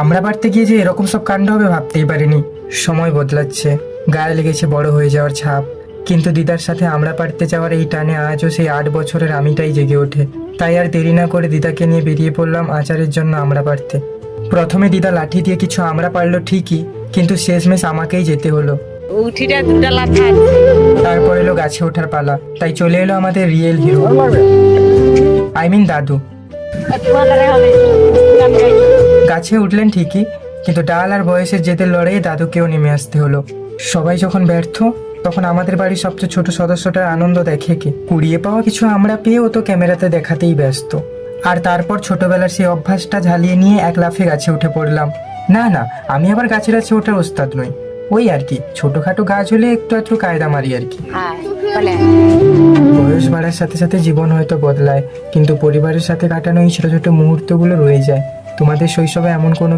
আমরা পারতে গিয়ে যে এরকম সব কাণ্ড হবে ভাবতেই পারিনি। সময় বদলাচ্ছে, গায়ে লেগেছে বড় হয়ে যাওয়ার ছাপ, কিন্তু দিদার সাথে আমরা পারতে যাওয়ার এই টানে আজও সেই 8 বছরের আমিটাই জেগে ওঠে। তাই আর দেরি না করে দিদাকে নিয়ে বেরিয়ে পড়লাম আচারের জন্য আমরা পারতে। প্রথমে দিদা লাঠি দিয়ে কিছু আমরা পারলো ঠিকই, কিন্তু শেষমেশ আমাকেই যেতে হলো। উঠিটা দুটা লাথা তারপর এলো গাছে ওঠার পালা, তাই চলে এলো আমাদের রিয়েল হিরো, দাদু। গাছে উঠলেন ঠিকই, কিন্তু ডাল আর বয়সের জেদের লড়াইয়ে দাদুকেও নেমে আসতে হলো। সবাই যখন ব্যর্থ, তখন আমাদের বাড়ির সবচেয়ে ছোট সদস্যটার আনন্দ দেখে কে? কুড়িয়ে পাওয়া কিছু আমরা পেয়েও তো ক্যামেরাতে দেখাতেই ব্যস্ত। আর তারপর ছোটবেলার সেই অভ্যাসটা ঝালিয়ে নিয়ে এক লাফে গাছে উঠে পড়লাম। না না, আমি আবার গাছের কাছে ওঠার ওস্তাদ নই, ওই আর কি ছোটখাটো গাছ হলে একটু একটু কায়দা মারি আর কি। বয়স বাড়ার সাথে সাথে জীবন হয়তো বদলায়, কিন্তু পরিবারের সাথে কাটানো এই ছোট ছোট মুহূর্তগুলো রয়ে যায়। তোমাদের শৈশবে এমন কোনো